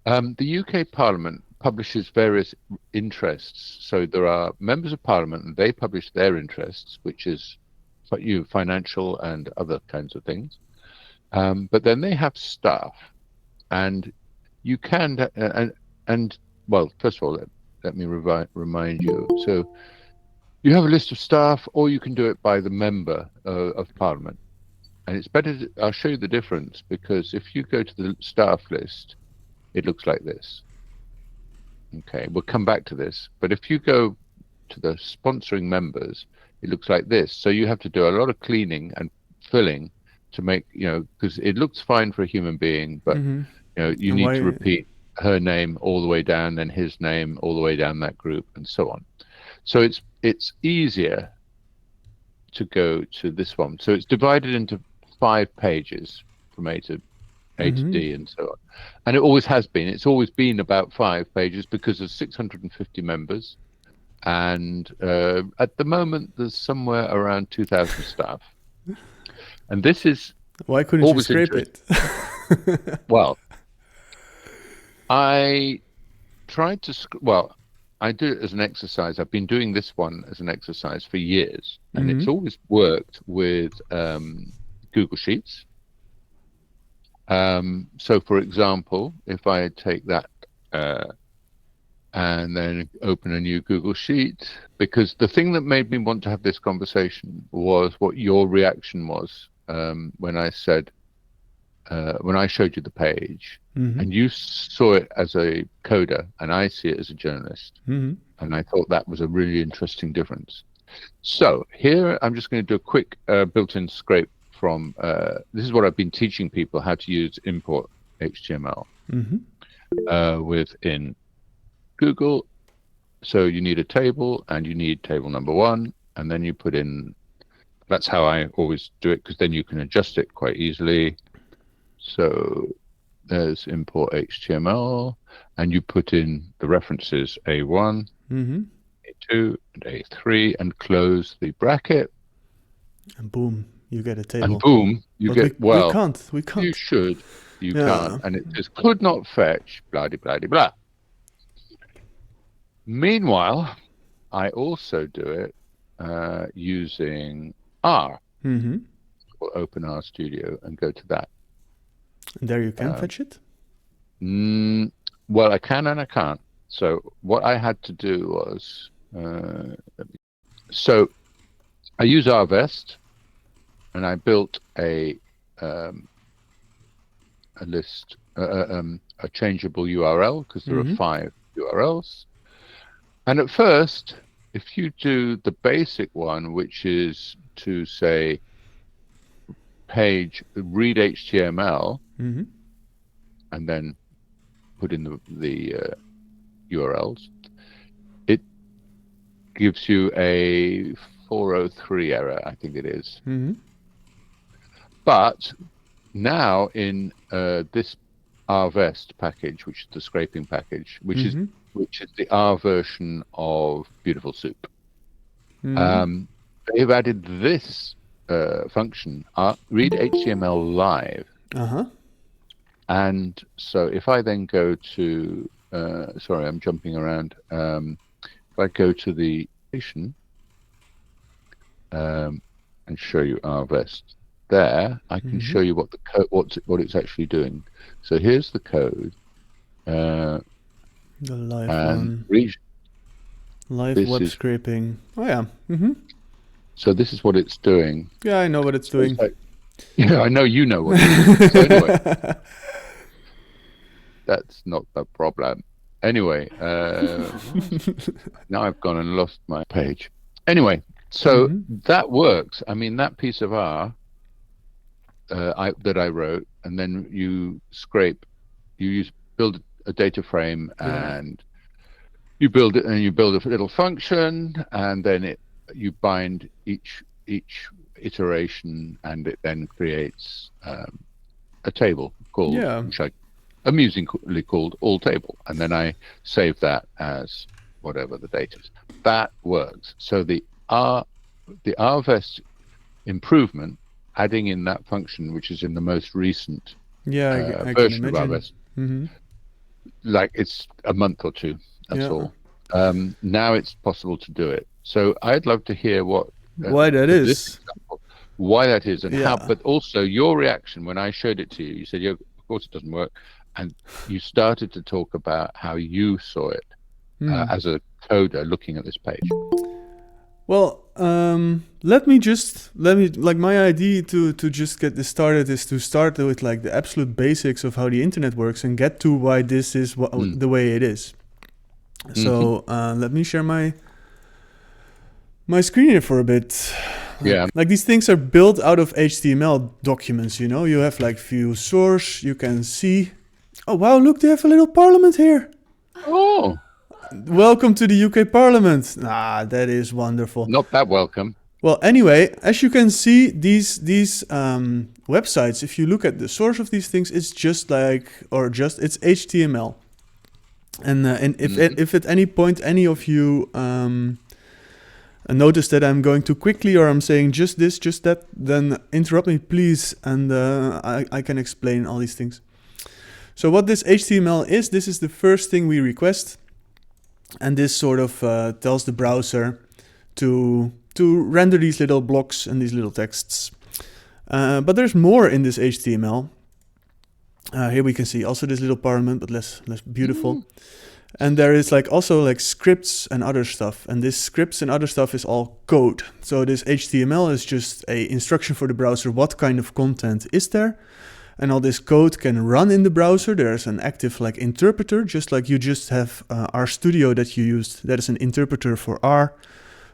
The UK Parliament publishes various interests. So there are members of Parliament, and they publish their interests, which is financial and other kinds of things. But then they have staff, and you can and well, first of all, let me remind you. So you have a list of staff, or you can do it by the member of Parliament. And it's better. I'll show you the difference, because if you go to the staff list, it looks like this. Okay, we'll come back to this. But if you go to the sponsoring members, it looks like this. So you have to do a lot of cleaning and filling to make, because it looks fine for a human being, but Mm-hmm. you And need why? to repeat her name all the way down, then his name all the way down that group, and so on. So it's easier to go to this one. So it's divided into 5 pages from A to Mm-hmm. D and so on. And it always has been. It's always been about 5 pages because there's 650 members. And at the moment, there's somewhere around 2,000 staff. And this is Why couldn't you always scrape it? Well, I tried to, I do it as an exercise. I've been doing this one as an exercise for years, and it's always worked with Google Sheets. So, for example, if I take that and then open a new Google Sheet, because the thing that made me want to have this conversation was what your reaction was when I said, when I showed you the page, and you saw it as a coder, and I see it as a journalist. And I thought that was a really interesting difference. So here I'm just going to do a quick built-in scrape from, this is what I've been teaching people, how to use import HTML within Google. So you need a table, and you need table number 1, and then you put in, that's how I always do it, because then you can adjust it quite easily. So there's import HTML, and you put in the references A1, A2, and A3, and close the bracket. And boom, you get a table. And boom, you get, we can't. you should, you can't. And it just could not fetch, blah, blah, blah, blah. Meanwhile, I also do it using R. We'll open R Studio and go to that. And there you can fetch it? Well, I can and I can't. So what I had to do was, so I use RVest, and I built a list, a changeable URL, because there are 5 URLs. And at first, if you do the basic one, which is to say page read HTML, and then put in the URLs, it gives you a 403 error, I think it is. But now in this RVest package, which is the scraping package, which is the R version of Beautiful Soup, they've added this function, read HTML live. And so if I then go to, sorry, I'm jumping around. If I go to the station and show you RVest there, I can show you what the code, what it's actually doing. So here's the code. The live one. Live web scraping. Oh yeah. So this is what it's doing. Yeah, I know what it's doing. Yeah, I know you know what it's doing. So anyway, that's not the problem. Anyway, now I've gone and lost my page. Anyway, so that works. I mean, that piece of R that I wrote, and then you scrape, build a data frame, and you build it, and you build a little function, and then you bind each iteration, and it then creates a table called, which I amusingly called all table, and then I save that as whatever the data is. That works. So the RVest improvement, adding in that function, which is in the most recent version of RVest, like it's a month or two. That's all. Now it's possible to do it. So I'd love to hear why that is. Why that is, and how. But also your reaction when I showed it to you. You said, "Yeah, of course it doesn't work," and you started to talk about how you saw it as a coder looking at this page. Well, let me like my idea to just get this started is to start with like the absolute basics of how the internet works and get to why this is the way it is. So let me share my screen here for a bit. Like these things are built out of HTML documents, you know. You have like view source, you can see. Oh wow, look, they have a little parliament here. Oh. Welcome to the UK Parliament. Ah, that is wonderful. Not that welcome. Well, anyway, as you can see, these websites, if you look at the source of these things, it's just like, it's HTML. And if at any point any of you notice that I'm going too quickly or I'm saying just this, just that, then interrupt me, please, and I can explain all these things. So what this HTML is, this is the first thing we request. And this sort of tells the browser to render these little blocks and these little texts. But there's more in this HTML. Here we can see also this little parliament, but less beautiful. And there is like also like scripts and other stuff. And this scripts and other stuff is all code. So this HTML is just a instruction for the browser. What kind of content is there? And all this code can run in the browser. There's an active like interpreter, just like you just have RStudio that you used. That is an interpreter for R.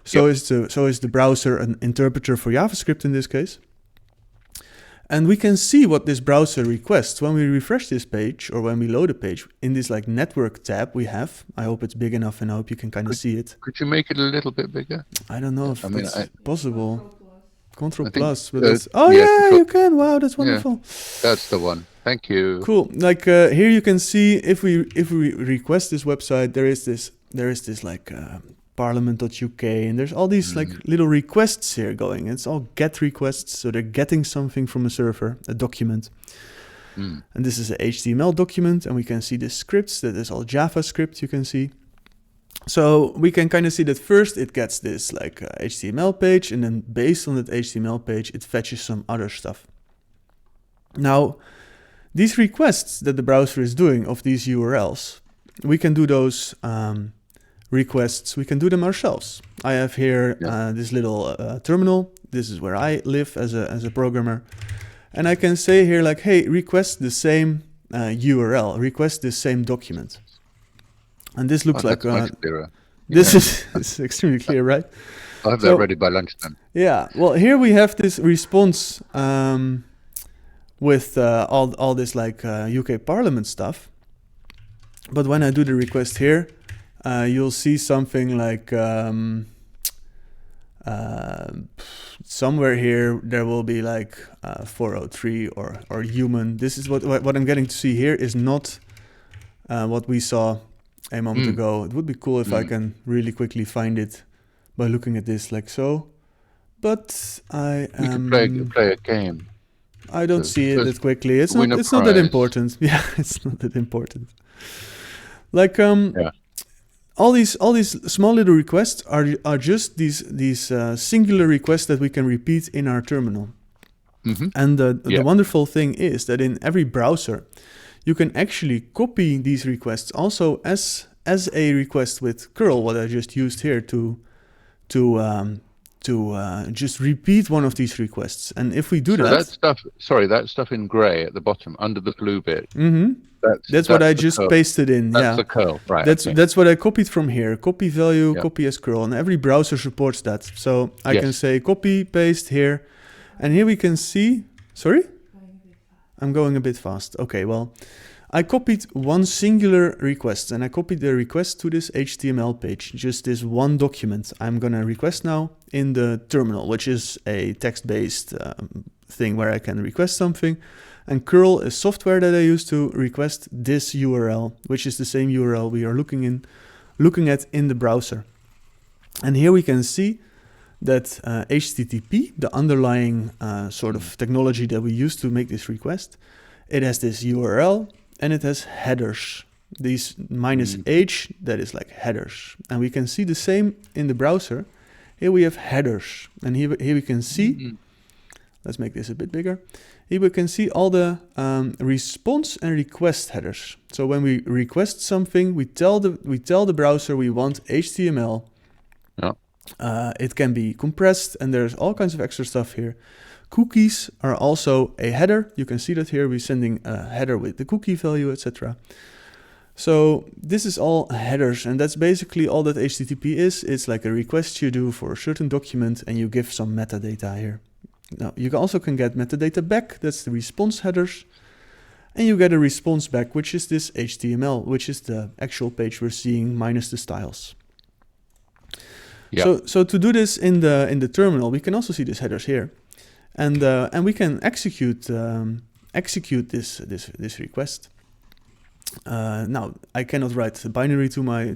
So is the browser an interpreter for JavaScript in this case. And we can see what this browser requests when we refresh this page or when we load a page. In this like network tab we have. I hope it's big enough and I hope you can kind of see it. Could you make it a little bit bigger? I don't know if that's possible. Control plus, but you can. Wow, that's wonderful. Yeah, that's the one. Thank you. Cool. Like here you can see if we request this website, there is this like parliament.uk, and there's all these like little requests here going. It's all GET requests, so they're getting something from a server, a document. And this is an HTML document, and we can see the scripts. That is all JavaScript. You can see. So we can kind of see that first it gets this like HTML page, and then based on that HTML page, it fetches some other stuff. Now, these requests that the browser is doing of these URLs, we can do those requests, we can do them ourselves. I have here this little terminal. This is where I live as a programmer. And I can say here like, hey, request the same URL, request the same document. And this looks like this is extremely clear, right? I'll have that ready by lunchtime. Yeah. Well, here we have this response with all this like UK Parliament stuff. But when I do the request here, you'll see something like somewhere here there will be like 403 or human. This is what I'm getting to see here is not what we saw a moment ago. It would be cool if I can really quickly find it by looking at this like so. But I can play a game. I don't see it that quickly. It's not that important. Yeah, it's not that important. Like all these small little requests are just these singular requests that we can repeat in our terminal. And the wonderful thing is that in every browser you can actually copy these requests also as a request with curl, what I just used here to just repeat one of these requests. And if we do that stuff in gray at the bottom under the blue bit. That's what I just pasted in. That's the curl, right? That's what I copied from here. Copy value, copy as curl, and every browser supports that. So I can say copy, paste here, and here we can see. Sorry, I'm going a bit fast. Okay, well, I copied one singular request, and I copied the request to this HTML page, just this one document. I'm gonna request now in the terminal, which is a text-based thing where I can request something. And curl is software that I use to request this URL, which is the same URL we are looking at in the browser. And here we can see that HTTP, the underlying sort of technology that we use to make this request, it has this URL and it has headers. These -h, that is like headers. And we can see the same in the browser. Here we have headers. And here we can see, let's make this a bit bigger. Here we can see all the response and request headers. So when we request something, we tell the browser we want HTML. Yeah. It can be compressed, and there's all kinds of extra stuff here. Cookies are also a header. You can see that here. We're sending a header with the cookie value, etc. So this is all headers, and that's basically all that HTTP is. It's like a request you do for a certain document, and you give some metadata here. Now, you also can get metadata back. That's the response headers. And you get a response back, which is this HTML, which is the actual page we're seeing minus the styles. Yeah. So to do this in the terminal, we can also see these headers here. And we can execute this request. Now, I cannot write the binary to my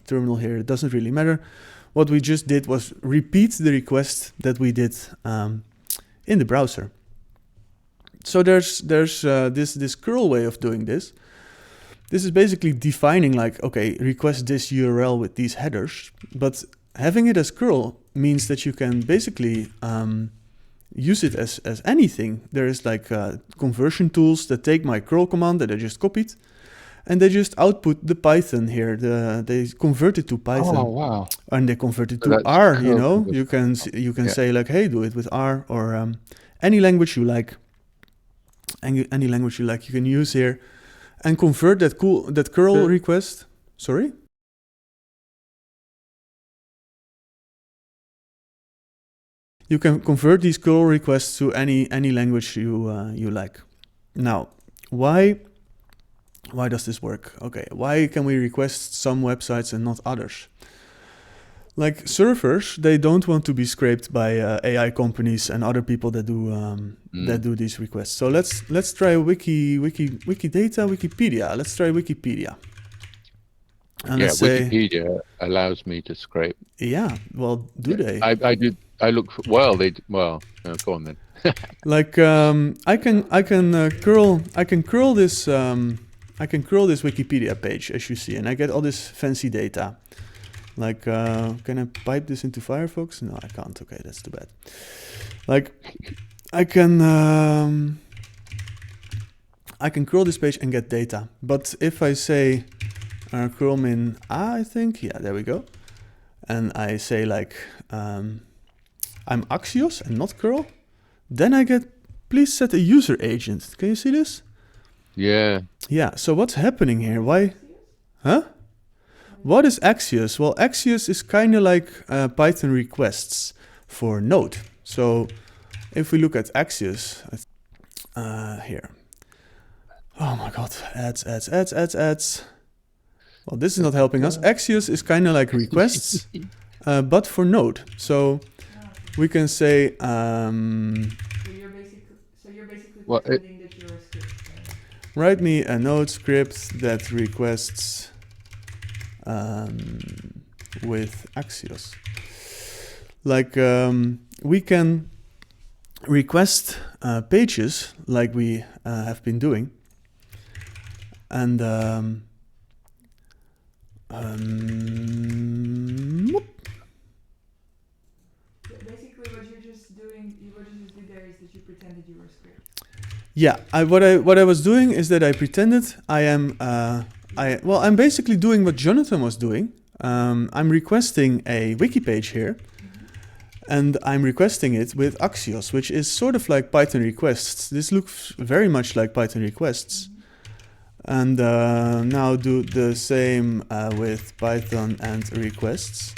terminal here. It doesn't really matter. What we just did was repeat the request that we did in the browser. So there's this curl way of doing this. This is basically defining like, okay, request this URL with these headers. But having it as curl means that you can basically use it as anything. There is like conversion tools that take my curl command that I just copied, and they just output the Python here. They convert it to Python. Oh wow! And they convert it So to that's R. curl You know, conversion. you can Yeah. say like, hey, do it with R or any language you like. Any language you like, you can use here, and convert that curl Yeah. request. Sorry. You can convert these curl requests to any language you like. Now, why does this work? Okay, why can we request some websites and not others? Like servers, they don't want to be scraped by AI companies and other people that do these requests. So let's try Wikipedia. Let's try Wikipedia. And Yeah, let's say, Wikipedia allows me to scrape. yeah. Well, do they? I did. I look for, well. Go on then. Like I can curl this Wikipedia page, as you see, and I get all this fancy data. Like can I pipe this into Firefox? No, I can't. Okay, that's too bad. Like I can curl this page and get data, but if I say curl min a, I think, yeah, there we go, and I say like I'm Axios and not curl, then I get, please set a user agent. Can you see this? Yeah. Yeah, so what's happening here? Why? Huh? What is Axios? Well, Axios is kind of like Python requests for Node. So if we look at Axios, here. Oh my God, ads. Well, this is not helping us. Axios is kind of like requests, but for Node. So we can say. So you're basically Well, pretending that you're a script. Write me a Node script that requests with Axios. Like we can request pages like we have been doing, and Basically, what you just did there is that you pretended you were a script. yeah, what I was doing is that I pretended I'm basically doing what Jonathan was doing. I'm requesting a wiki page here, and I'm requesting it with Axios, which is sort of like Python requests. This looks very much like Python requests. And now do the same with Python and requests.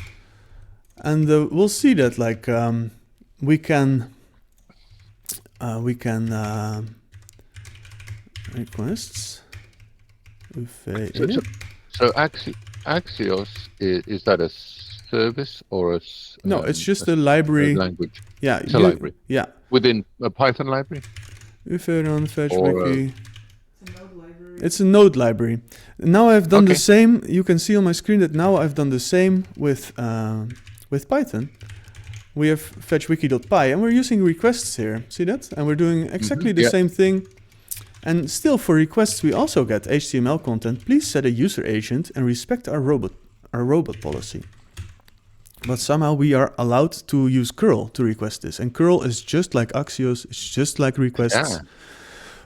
And we'll see that like we can requests. So Axios is that a service or No, it's just a library. Language. Yeah, It's a library. Yeah. Within a Python library. Run fetch Or, wiki. It's a node library. It's a node library. Now I've done the Okay. same. You can see on my screen that now I've done the same with Python. We have fetch wiki.py, and we're using requests here. See that? And we're doing exactly the Yeah. same thing And still, for requests, we also get HTML content. Please set a user agent and respect our robot policy. But somehow we are allowed to use curl to request this, and curl is just like Axios. It's just like requests. Yeah.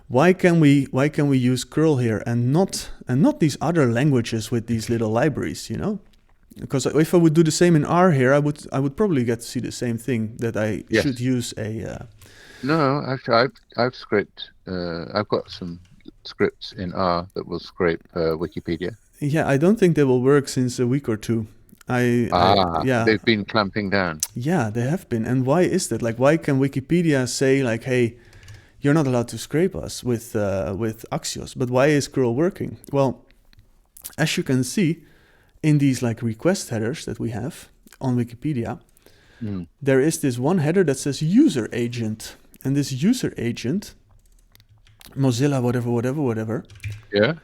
Why can we use curl here and not these other languages with these little libraries? You know, because if I would do the same in R here, I would probably get to see the same thing, that I should use a. No, actually, I've scraped. I've got some scripts in R that will scrape Wikipedia. Yeah, I don't think they will work since a week or two. They've been clamping down. Yeah, they have been. And why is that? Like, why can Wikipedia say like, hey, you're not allowed to scrape us with Axios, but why is curl working? Well, as you can see in these like request headers that we have on Wikipedia, there is this one header that says user agent, and this user agent, Mozilla whatever. Yeah.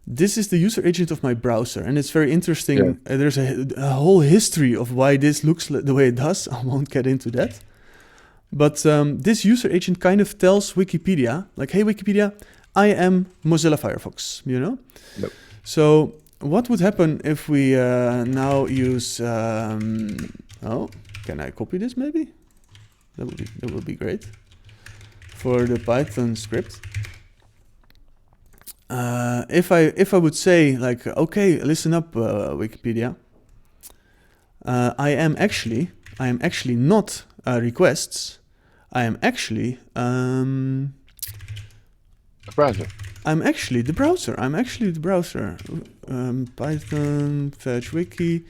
This is the user agent of my browser, and it's very interesting. Yeah. There's a whole history of why this looks the way it does. I won't get into that. But this user agent kind of tells Wikipedia, like, hey, Wikipedia, I am Mozilla Firefox, you know? Yep. So what would happen if we now use... can I copy this maybe? That would be great. For the Python script. If I would say like, okay, listen up, Wikipedia. I am actually not requests. I am actually a browser. I'm actually the browser. Python fetch wiki,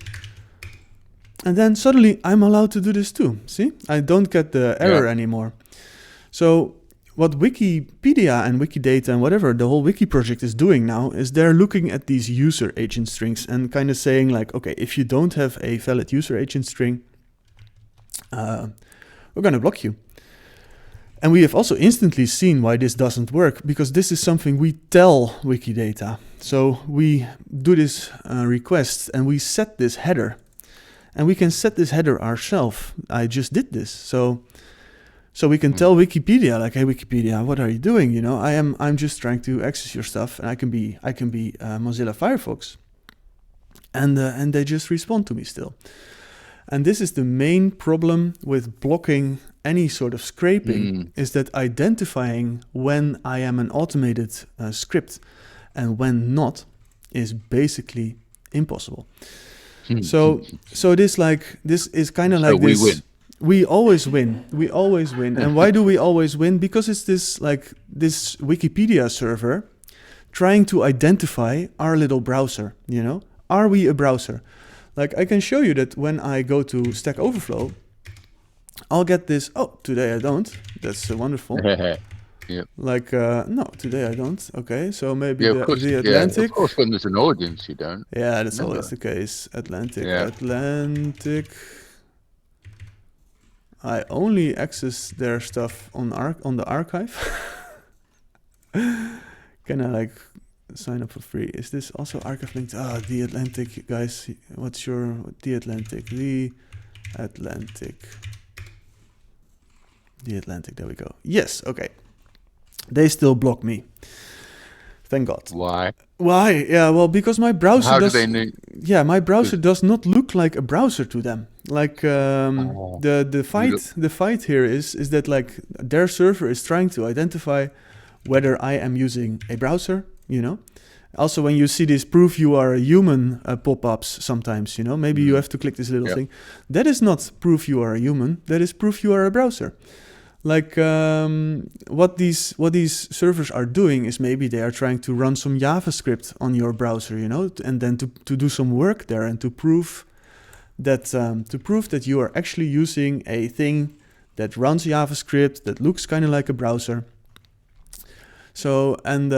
and then suddenly I'm allowed to do this too. See, I don't get the error anymore. So what Wikipedia and Wikidata and whatever, the whole wiki project is doing now is they're looking at these user agent strings and kind of saying like, okay, if you don't have a valid user agent string, we're going to block you. And we have also instantly seen why this doesn't work, because this is something we tell Wikidata. So we do this request and we set this header, and we can set this header ourselves. I just did this. So we can tell Wikipedia, like, hey, Wikipedia, what are you doing? You know, I'm just trying to access your stuff, and I can be Mozilla Firefox, and they just respond to me still. And this is the main problem with blocking any sort of scraping, is that identifying when I am an automated script and when not is basically impossible. So this is kind of like this. We win. We always win. And why do we always win? Because it's this Wikipedia server trying to identify our little browser, you know? Are we a browser? Like, I can show you that when I go to Stack Overflow, I'll get this, oh, today I don't. That's wonderful. Yep. Like, no, today I don't. Okay, so maybe the Atlantic. Yeah, of course, when there's an audience, you don't. Yeah, that's always the case. Atlantic. I only access their stuff on the archive. Can I like sign up for free? Is this also archive linked? The Atlantic, guys. What's your the Atlantic? The Atlantic. There we go. Yes. Okay. They still block me. Thank God. Why? Yeah. Well, because my browser How does. do they know? Yeah, my browser does not look like a browser to them. Like the fight here is that like their server is trying to identify whether I am using a browser, you know. Also, when you see this proof you are a human pop-ups sometimes, you know, maybe you have to click this little thing. That is not proof you are a human. That is proof you are a browser. Like what these servers are doing is maybe they are trying to run some JavaScript on your browser, you know, and then to do some work there and to prove that you are actually using a thing that runs JavaScript that looks kind of like a browser. So and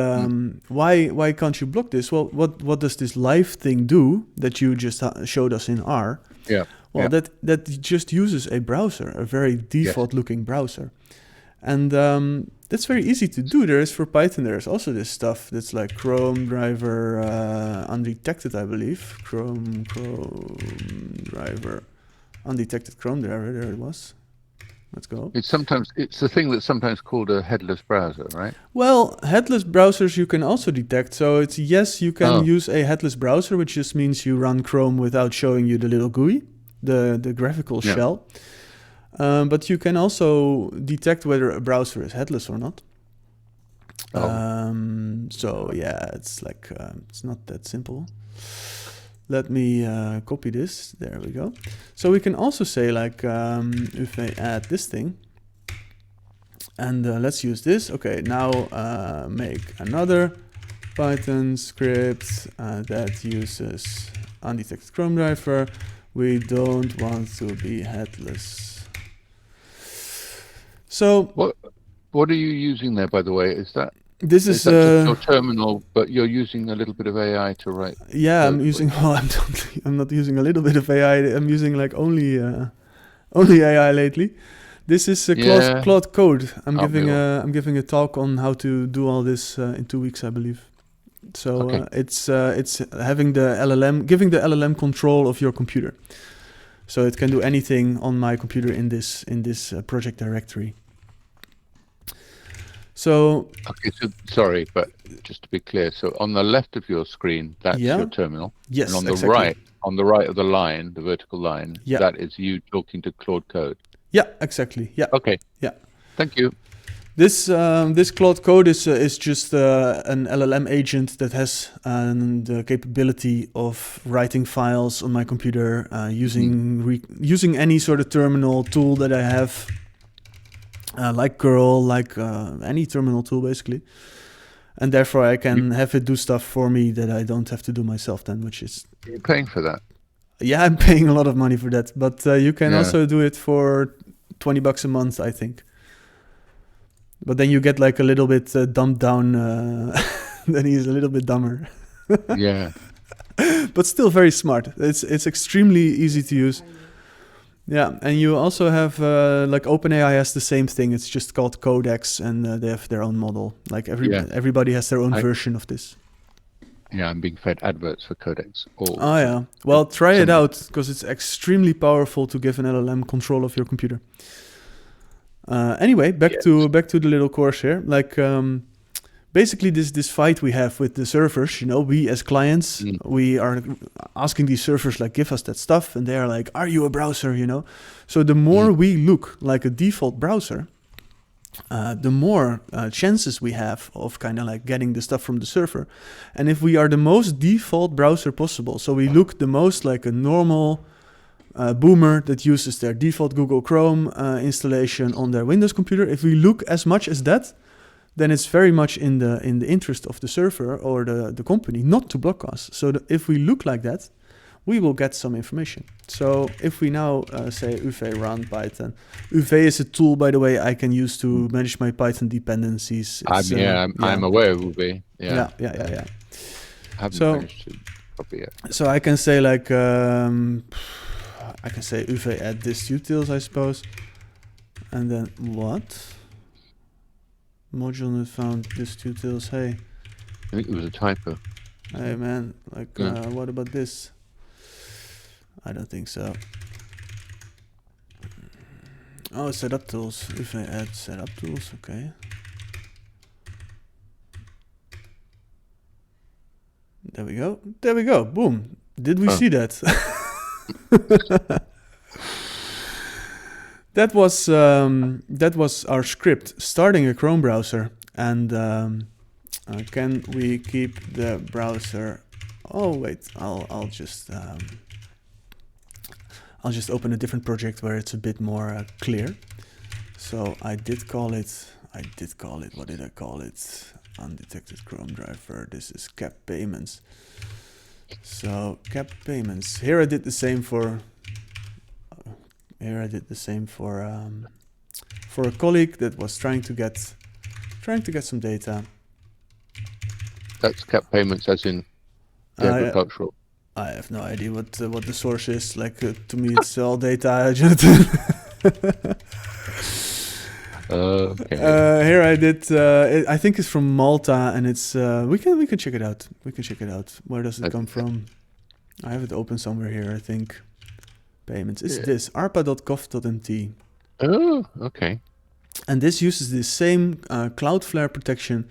why can't you block this? Well, what does this live thing do that you just showed us in R? Yeah. Well, that just uses a browser, a very default-looking browser, and that's very easy to do. There is for Python. There is also this stuff that's like Chrome driver undetected, I believe. Chrome driver undetected Chrome driver. There it was. Let's go. It's the thing that's sometimes called a headless browser, right? Well, headless browsers you can also detect. So it's yes, you can Oh. use a headless browser, which just means you run Chrome without showing you the little GUI, the graphical Yeah. shell. But you can also detect whether a browser is headless or not. So yeah, it's like it's not that simple. Let me copy this. There we go. So we can also say like if I add this thing, and let's use this. Okay, now make another Python script that uses undetected Chrome driver. We don't want to be headless. So what are you using there, by the way? Is that this is that just your terminal, but you're using a little bit of AI to write? Yeah, I'm code using. with? Well, I'm not using a little bit of AI. I'm using like only AI lately. This is Claude Code. I'm giving a talk on how to do all this in 2 weeks, I believe. So Okay. it's having the LLM, giving the LLM control of your computer, so it can do anything on my computer in this project directory. So Okay, so sorry, but just to be clear, so on the left of your screen, that's Yeah. your terminal. yes, And on the exactly. right of the line, the vertical line, Yeah. that is you talking to Claude Code. Yeah, exactly. Yeah. Okay. Yeah. Thank you. This Claude Code is just an LLM agent that has the capability of writing files on my computer using any sort of terminal tool that I have, like curl, like any terminal tool basically, and therefore I can have it do stuff for me that I don't have to do myself then, which is You're paying for that. yeah, I'm paying a lot of money for that, but you can Yeah. also do it for $20 a month, I think. But then you get like a little bit dumbed down. Then he's a little bit dumber, Yeah. but still very smart. It's extremely easy to use. Yeah, and you also have like OpenAI has the same thing. It's just called Codex, and they have their own model. Like everybody has their own version of this. Yeah, I'm being fed adverts for Codex. Oh yeah. Well, try it out because it's extremely powerful to give an LLM control of your computer. Anyway, back to the little course here. Like basically this fight we have with the servers, we as clients, we are asking these servers like, give us that stuff, and they are like, are you a browser? So the more we look like a default browser, the more chances we have of kind of like getting the stuff from the server. And if we are the most default browser possible, so we look the most like a normal boomer that uses their default Google Chrome installation on their Windows computer, if we look as much as that, then it's very much in the interest of the server or the company not to block us. So if we look like that, we will get some information. So if we now say UV run Python, UV is a tool, by the way, I can use to manage my Python dependencies. I'm aware of UV. Yeah. I haven't managed to copy it. So I can say like, I can say UV add this utils, I suppose. And then what? Module not found this utils. Hey. I think it was a typo. Hey man, like what about this? I don't think so. Oh, setup tools. If I add setup tools, okay. There we go. There we go. Boom. Did we see that? That was our script starting a Chrome browser, and can we keep the browser? Oh wait, I'll just open a different project where it's a bit more clear. So I did call it. What did I call it? Undetected Chrome driver. This is cap payments. So cap payments. Here I did the same for. For a colleague that was trying to get some data. That's cap payments, as in agricultural. I have no idea what the source is. Like to me, it's all data, Jonathan. Okay. Here I did. I think it's from Malta, and it's we can check it out. Where does it come from? I have it open somewhere here, I think. Payments. It's this arpa.gov.mt. Oh, okay. And this uses the same Cloudflare protection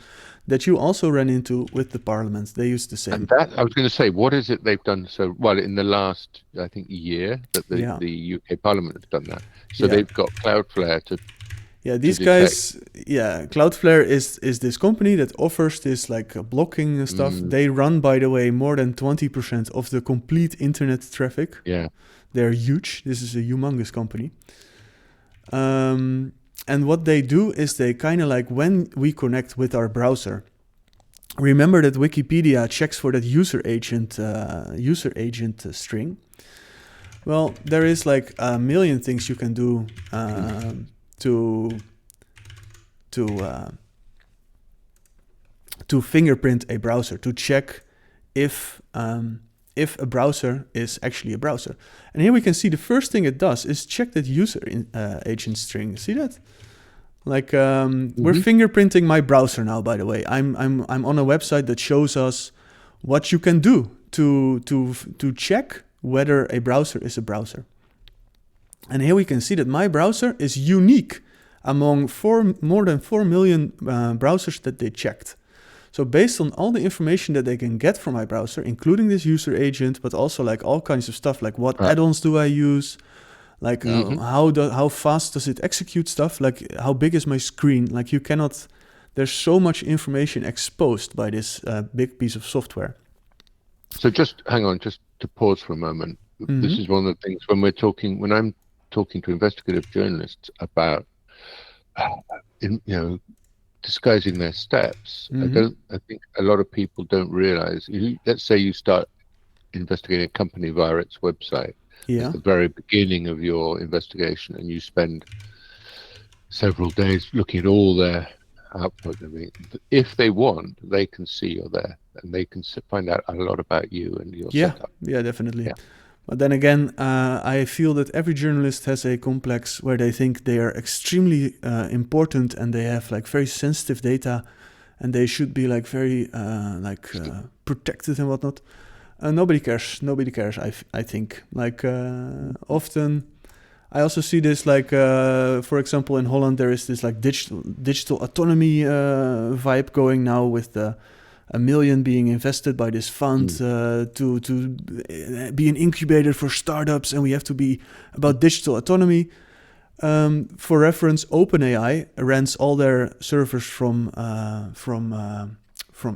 that you also ran into with the Parliament. They use the same. And that I was going to say, what is it they've done so well in the last, I think, year that Yeah. the UK Parliament have done that. So Yeah. they've got Cloudflare to These detect. guys, Cloudflare is this company that offers this like blocking stuff. They run, by the way, more than 20% of the complete internet traffic. Yeah. They're huge. This is a humongous company. And what they do is they kind of like when we connect with our browser. Remember that Wikipedia checks for that user agent string. Well, there is like a million things you can do to fingerprint a browser, to check if a browser is actually a browser. And here we can see the first thing it does is check that user agent string. See that? Like we're fingerprinting my browser now. By the way, I'm on a website that shows us what you can do to check whether a browser is a browser. And here we can see that my browser is unique among more than 4 million browsers that they checked. So based on all the information that they can get from my browser, including this user agent, but also like all kinds of stuff, like what add-ons do I use, like how fast does it execute stuff, like how big is my screen, like you cannot, there's so much information exposed by this big piece of software. So just hang on, just to pause for a moment. This is one of the things when I'm talking to investigative journalists about, disguising their steps. I think a lot of people don't realize. Let's say you start investigating a company via its website at the very beginning of your investigation, and you spend several days looking at all their output. I mean, if they want, they can see you're there, and they can find out a lot about you and your setup. Yeah, definitely. Yeah. But then again, I feel that every journalist has a complex where they think they are extremely important and they have like very sensitive data, and they should be like very protected and whatnot. Nobody cares. Nobody cares. I think like often. I also see this like, for example, in Holland there is this like digital autonomy vibe going now with $1 million being invested by this fund to be an incubator for startups, and we have to be about digital autonomy. For reference, OpenAI rents all their servers from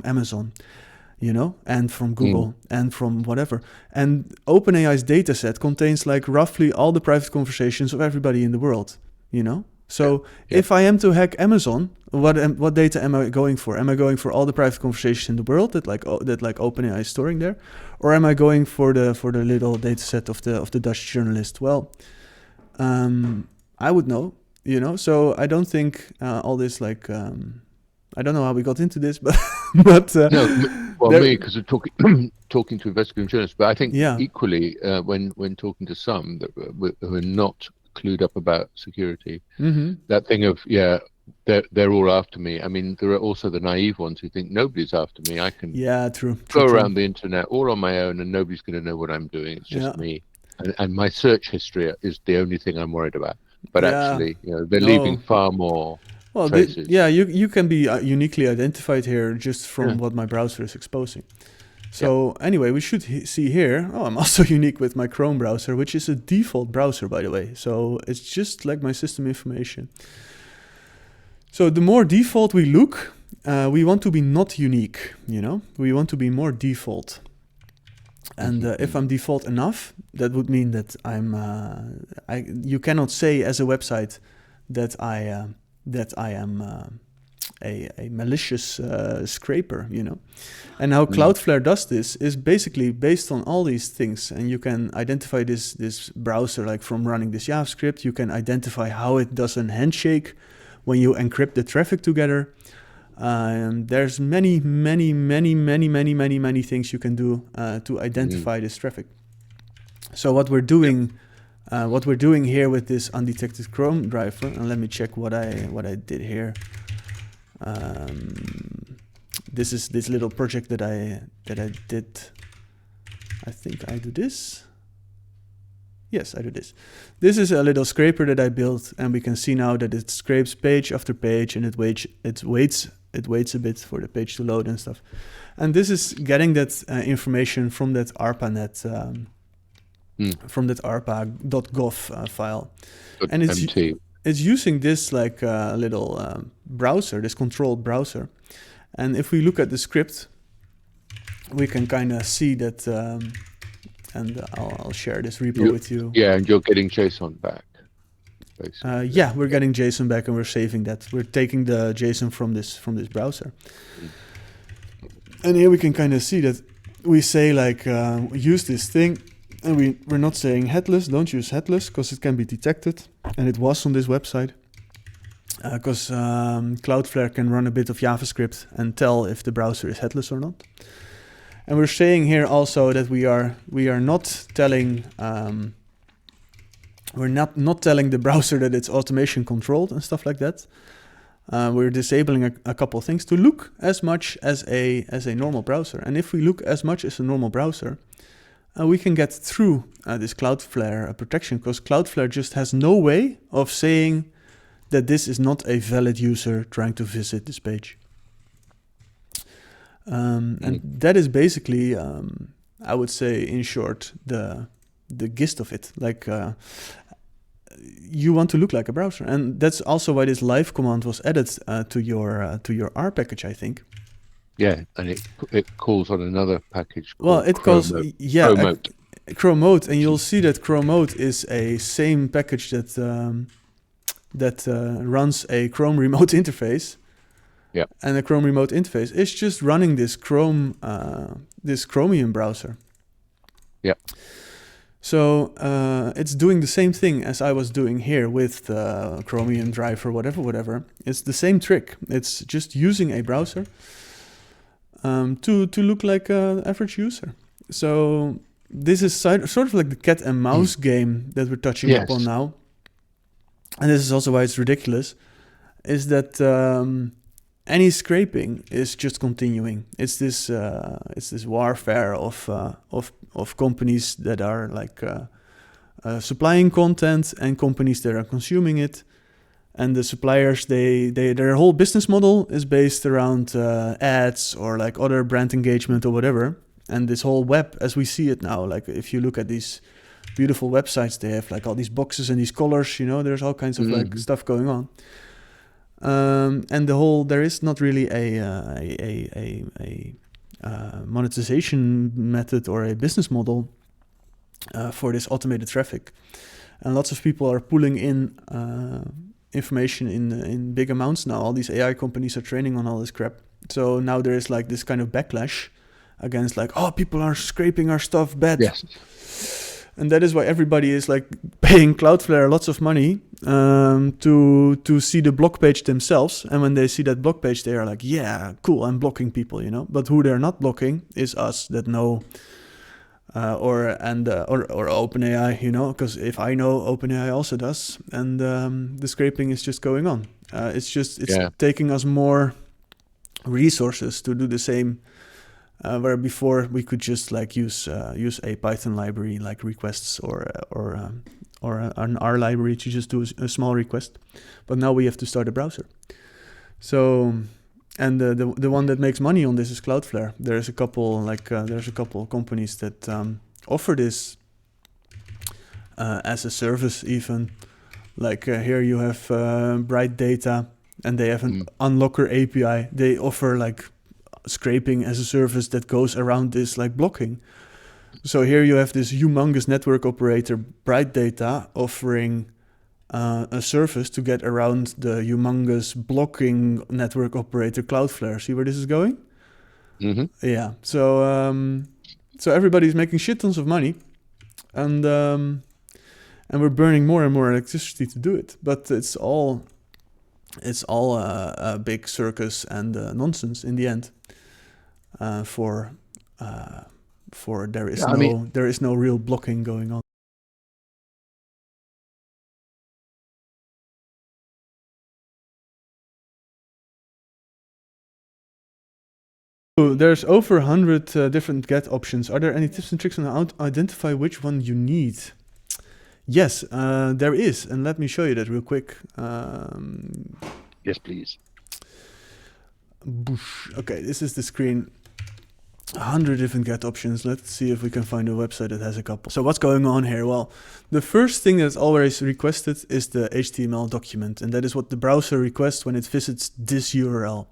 Amazon, and from Google and from whatever. And OpenAI's dataset contains like roughly all the private conversations of everybody in the world, So if I am to hack Amazon, what data am I going for? Am I going for all the private conversations in the world that OpenAI is storing there, or am I going for the little data set of the Dutch journalist? Well, I would know, So I don't think all this like I don't know how we got into this, but me because of talking to investigative journalists. But I think equally when talking to some who are not clued up about security, that thing of they're all after me. I mean, there are also the naive ones who think nobody's after me. I can go around the internet all on my own and nobody's going to know what I'm doing. It's just me, and my search history is the only thing I'm worried about. But actually, they're leaving far more. Well, you can be uniquely identified here just from what my browser is exposing. So anyway, we should see here, I'm also unique with my Chrome browser, which is a default browser, by the way. So it's just like my system information. So the more default we look, we want to be not unique, We want to be more default. And if I'm default enough, that would mean that you cannot say as a website that I am a malicious scraper, And how Cloudflare does this is basically based on all these things, and you can identify this browser like from running this JavaScript. You can identify how it does a handshake when you encrypt the traffic together. There's many things you can do to identify this traffic. So what we're doing here with this undetected Chrome driver, and let me check what I did here. This is this little project that I did. I think I do this. Yes, I do this. This is a little scraper that I built, and we can see now that it scrapes page after page, and it waits a bit for the page to load and stuff. And this is getting that information from that ARPANET, from that ARPA.gov file. And it's using this like little browser, this controlled browser. And if we look at the script, we can kind of see that, and I'll share this repo with you. Yeah, and you're getting JSON back. Yeah, we're getting JSON back, and we're saving that. We're taking the JSON from this browser. And here we can kind of see that we say like use this thing, and we're not saying headless. Don't use headless because it can be detected, and it was on this website. Because Cloudflare can run a bit of JavaScript and tell if the browser is headless or not. And we're saying here also that we are not telling we're not telling the browser that it's automation controlled and stuff like that. We're disabling a couple of things to look as much as a normal browser. And if we look as much as a normal browser, we can get through this Cloudflare protection, because Cloudflare just has no way of saying that this is not a valid user trying to visit this page. And that is basically, I would say, in short, the gist of it. Like, you want to look like a browser, and that's also why this live command was added to your R package, I think. Yeah, and it calls on another package. Well, it calls Chromote, and you'll see that Chromote is a same package that runs a Chrome remote interface. Yeah, and the Chrome remote interface is just running this this Chromium browser. Yeah. So it's doing the same thing as I was doing here with the Chromium driver, whatever. It's the same trick. It's just using a browser to look like an average user. So this is sort of like the cat and mouse game that we're touching upon now. And this is also why it's ridiculous, is that any scraping is just continuing. It's this warfare of companies that are like supplying content and companies that are consuming it. And the suppliers, their whole business model is based around ads or like other brand engagement or whatever. And this whole web, as we see it now, like if you look at these beautiful websites, they have like all these boxes and these colors, there's all kinds of like stuff going on. And there is not really a monetization method or a business model for this automated traffic. And lots of people are pulling in information in big amounts now. All these AI companies are training on all this crap. So now there is like this kind of backlash against like, oh, people are scraping our stuff bad. Yes. And that is why everybody is like paying Cloudflare lots of money to see the block page themselves. And when they see that block page, they are like, yeah, cool, I'm blocking people, But who they're not blocking is us that know, or OpenAI, Because if I know, OpenAI also does, and the scraping is just going on. It's taking us more resources to do the same. Where before we could just like use a Python library like requests or an R library to just do a small request, but now we have to start a browser. So, and the one that makes money on this is Cloudflare. There's a couple companies that offer this as a service even. Like here you have Bright Data, and they have an unlocker API. They offer like scraping as a service that goes around this like blocking. So here you have this humongous network operator, Bright Data, offering a service to get around the humongous blocking network operator Cloudflare. See where this is going? Mm-hmm. Yeah. So everybody's making shit tons of money, and we're burning more and more electricity to do it. But it's all a big circus and nonsense in the end. For there is no real blocking going on. So there's over 100 different get options. Are there any tips and tricks on how to identify which one you need? Yes, there is, and let me show you that real quick. Yes, please. Okay, this is the screen. 100 different get options. Let's see if we can find a website that has a couple. So what's going on here? Well, the first thing that's always requested is the HTML document, and that is what the browser requests when it visits this URL.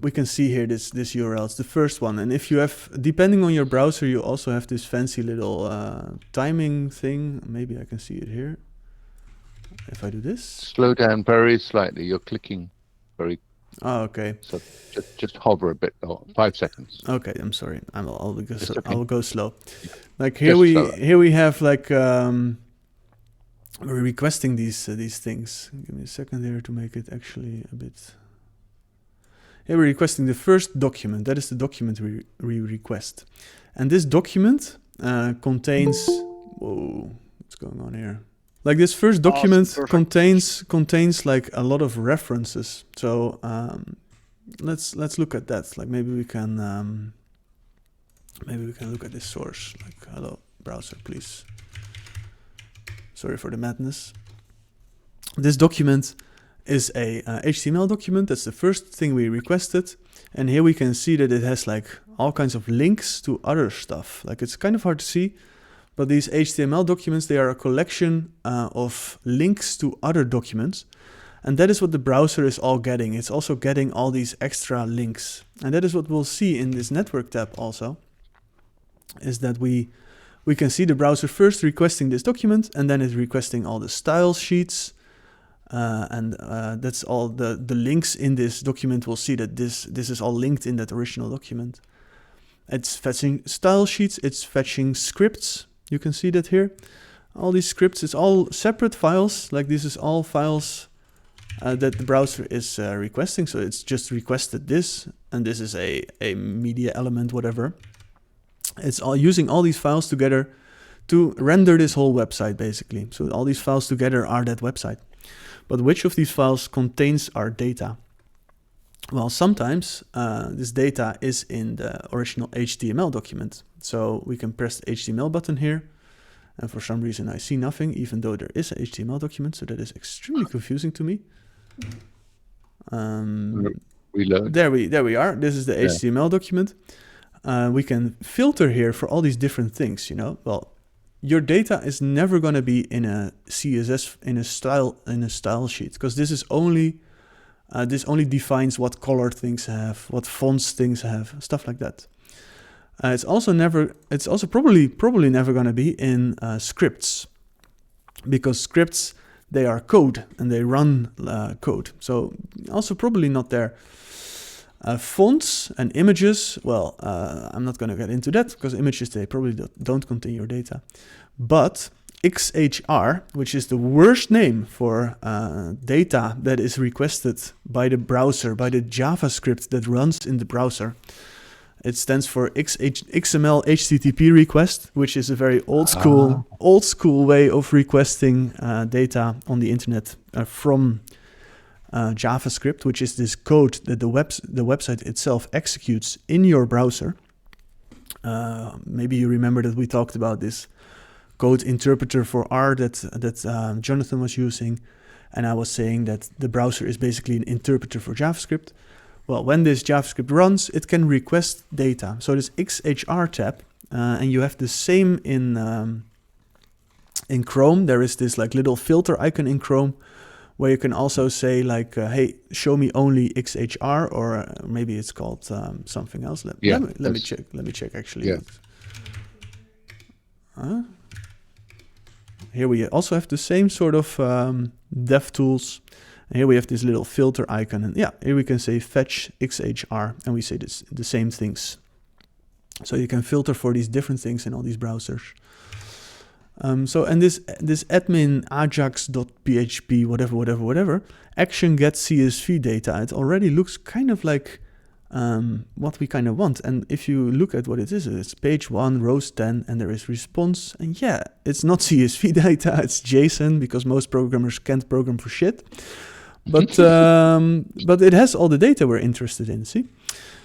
We can see here this URL. It's the first one, and if you have, depending on your browser, you also have this fancy little timing thing. Maybe I can see it here. If I do this, Slow down very slightly. You're clicking very. oh, okay. So just hover a bit. 5 seconds. Okay, I'm sorry. I'll go It's okay. I will go slow. Like here Just slower. we have like we're requesting these things. Give me a second here to make it actually a bit. Here we're requesting the first document. That is the document we request, and this document contains. Whoa, what's going on here? Like this first document contains like a lot of references. So let's look at that. Like maybe we can look at this source. Like hello browser, please. Sorry for the madness. This document is a HTML document. That's the first thing we requested, and here we can see that it has like all kinds of links to other stuff. Like it's kind of hard to see. But these HTML documents, they are a collection of links to other documents. And that is what the browser is all getting. It's also getting all these extra links. And that is what we'll see in this network tab also, is that we can see the browser first requesting this document, and then it's requesting all the style sheets. And that's all the links in this document. We'll see that this is all linked in that original document. It's fetching style sheets, it's fetching scripts. You can see that here. All these scripts, it's all separate files. Like this is all files that the browser is requesting. So it's just requested this, and this is a media element, whatever. It's all using all these files together to render this whole website, basically. So all these files together are that website. But which of these files contains our data? Well, sometimes this data is in the original HTML document. So we can press the HTML button here. And for some reason I see nothing, even though there is an HTML document. So that is extremely confusing to me. Reload. There we are. This is the HTML document. We can filter here for all these different things, you know. Well, your data is never going to be in a CSS, in a style sheet, because this is only... this only defines what color things have, what fonts things have, stuff like that. It's also probably never going to be in scripts, because scripts, they are code and they run code. So also probably not there. Fonts and images, well, I'm not going to get into that because images, they probably don't contain your data. But XHR, which is the worst name for data that is requested by the browser, by the JavaScript that runs in the browser. It stands for XML HTTP request, which is a very old school way of requesting data on the internet from JavaScript, which is this code that the website itself executes in your browser. Maybe you remember that we talked about this code interpreter for R that Jonathan was using, and I was saying that the browser is basically an interpreter for JavaScript. Well, when this JavaScript runs, it can request data. So this XHR tab, and you have the same in Chrome. There is this like little filter icon in Chrome where you can also say like, hey, show me only XHR, or maybe it's called something else. Let me check. Let me check actually. Yeah. Here we also have the same sort of dev tools. And here we have this little filter icon, and here we can say fetch XHR, and we say the same things. So you can filter for these different things in all these browsers. And this admin ajax.php whatever action gets CSV data. It already looks kind of like what we kind of want. And if you look at what it is, it's page 1, rows 10, and there is response. And it's not CSV data, it's JSON, because most programmers can't program for shit. But it has all the data we're interested in, see?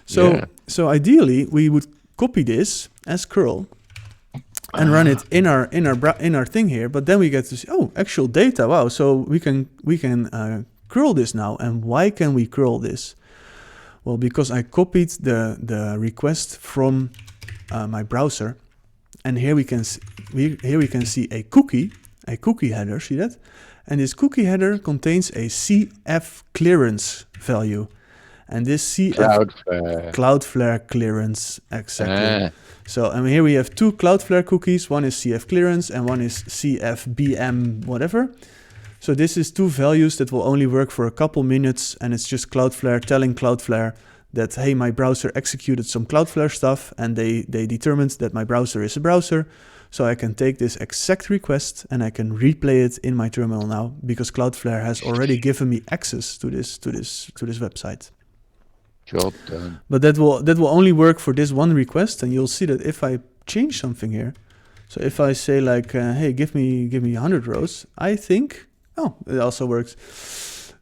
So ideally, we would copy this as curl, and run it in our thing here. But then we get to see, oh, actual data. Wow! So we can curl this now. And why can we curl this? Well, because I copied the request from my browser, and here we can see a cookie header. See that? And this cookie header contains a CF clearance value. And this CF Cloudflare clearance, exactly. So here we have two Cloudflare cookies. One is CF clearance and one is CFBM whatever. So this is two values that will only work for a couple minutes, and it's just Cloudflare telling Cloudflare that, hey, my browser executed some Cloudflare stuff, and they determined that my browser is a browser. So I can take this exact request and I can replay it in my terminal now, because Cloudflare has already given me access to this website. Job done. But that will only work for this one request, and you'll see that if I change something here, so if I say like, hey, give me 100 rows, I think, oh, it also works.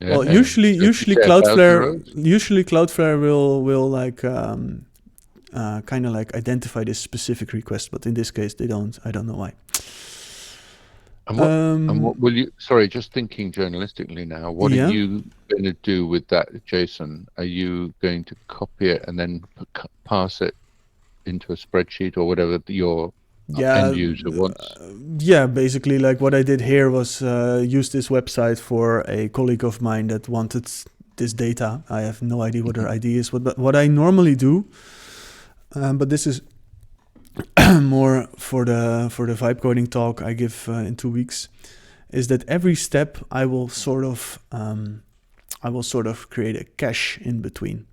Yeah, well, usually Cloudflare will like kind of like identify this specific request, but in this case they don't. I don't know why. And what will you? Sorry, just thinking journalistically now. What are you going to do with that JSON? Are you going to copy it and then pass it into a spreadsheet or whatever your end user wants? Basically, like what I did here was use this website for a colleague of mine that wanted this data. I have no idea what her ID is. But what I normally do, but this is more for the vibe coding talk I give in 2 weeks, is that every step I will sort of create a cache in between.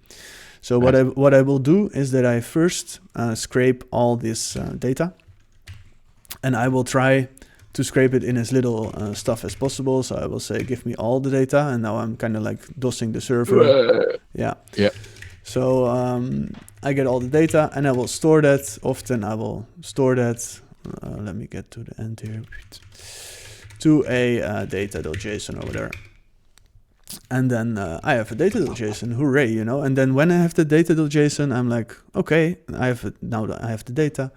So what I will do is that I first scrape all this data, and I will try to scrape it in as little stuff as possible. So I will say, give me all the data, and now I'm kind of like DOSing the server. Yeah. So I get all the data, and I will store that. Often I will store that. Let me get to the end here. To a data.json or whatever. And then I have a data.json, hooray, you know. And then when I have the data.json, I'm like, okay, now I have the data.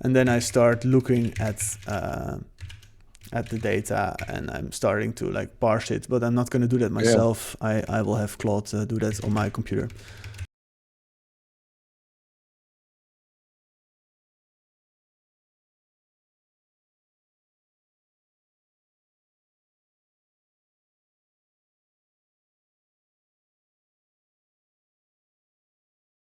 And then I start looking at the data, and I'm starting to like parse it. But I'm not going to do that myself. I will have Claude do that on my computer.